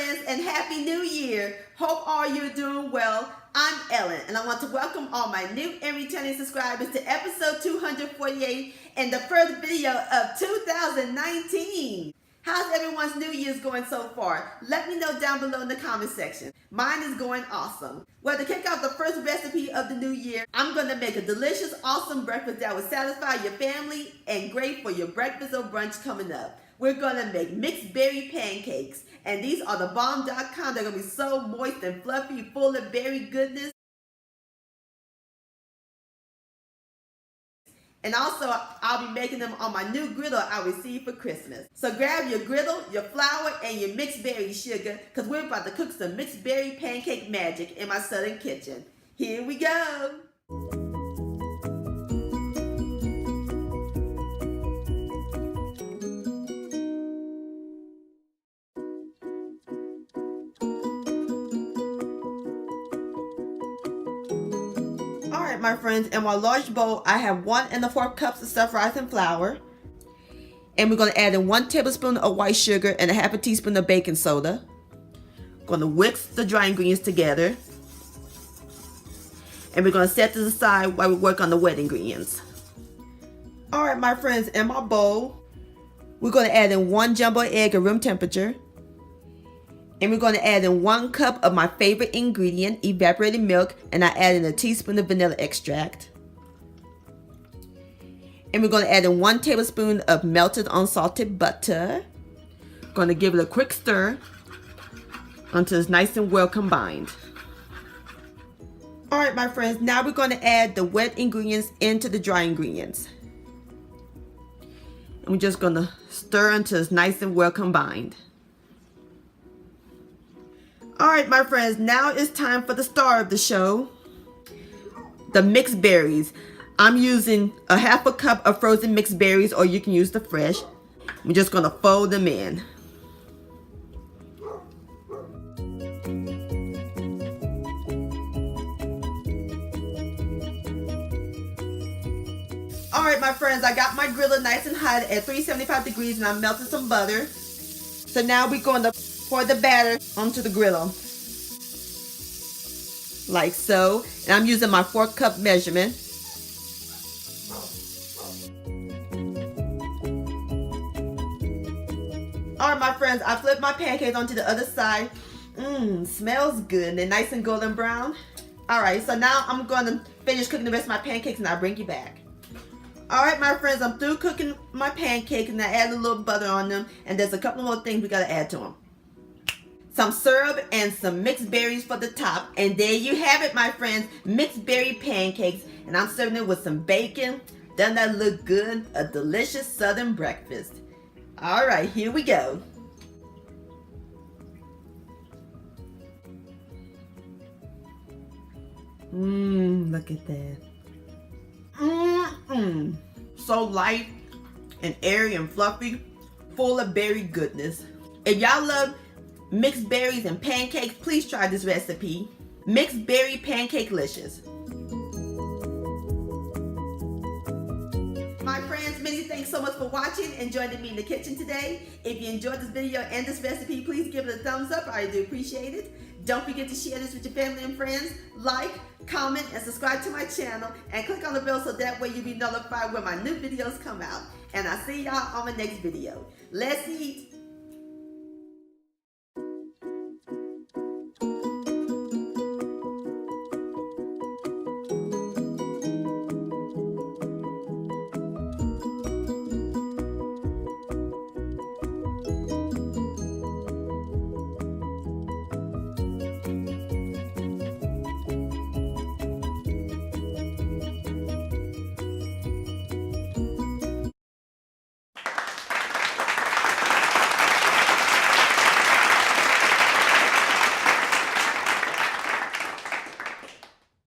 friends, and Happy New Year. Hope all you're doing well. I'm Ellen, and I want to welcome all my new and returning subscribers to episode 248 and the first video of 2019. How's everyone's New Year's going so far? Let me know down below in the comment section. Mine is going awesome. Well, to kick off the first recipe of the new year, I'm going to make a delicious, awesome breakfast that will satisfy your family and great for your breakfast or brunch coming up. We're going to make mixed berry pancakes. And these are the bomb.com. They're going to be so moist and fluffy, full of berry goodness. And also, I'll be making them on my new griddle I received for Christmas. So grab your griddle, your flour, and your mixed berry sugar, because we're about to cook some mixed berry pancake magic in my southern kitchen. Here we go. Alright my friends, in my large bowl I have 1 1/4 cups of stuffed rice and flour. And we're going to add in 1 tablespoon of white sugar and a 1/2 teaspoon of baking soda. Going to whisk the dry ingredients together. And we're going to set this aside while we work on the wet ingredients. Alright my friends, in my bowl we're going to add in 1 jumbo egg at room temperature. And we're going to add in 1 cup of my favorite ingredient, evaporated milk, and I add in a teaspoon of vanilla extract. And we're going to add in 1 tablespoon of melted unsalted butter. Going to give it a quick stir until it's nice and well combined. Alright my friends, now we're going to add the wet ingredients into the dry ingredients. And we're just going to stir until it's nice and well combined. Alright my friends, now it's time for the star of the show, the mixed berries. I'm using a 1/2 cup of frozen mixed berries, or you can use the fresh. We're just going to fold them in. Alright my friends, I got my griddle nice and hot at 375 degrees and I melted some butter. So now we're going to pour the batter onto the griddle, like so. And I'm using my 4-cup measurement. Alright my friends, I flipped my pancakes onto the other side. Smells good. They're nice and golden brown. Alright, so now I'm going to finish cooking the rest of my pancakes and I'll bring you back. Alright my friends, I'm through cooking my pancakes and I add a little butter on them. And there's a couple more things we got to add to them. Some syrup and some mixed berries for the top. And there you have it my friends, mixed berry pancakes. And I'm serving it with some bacon. Doesn't that look good? A delicious southern breakfast. Alright, here we go. Look at that. So light and airy and fluffy, full of berry goodness. If y'all love mixed berries and pancakes, please try this recipe. Mixed berry pancake-licious. My friends, many thanks so much for watching and joining me in the kitchen today. If you enjoyed this video and this recipe, please give it a thumbs up. I do appreciate it. Don't forget to share this with your family and friends. Like, comment, and subscribe to my channel. And click on the bell so that way you'll be notified when my new videos come out. And I'll see y'all on my next video. Let's eat.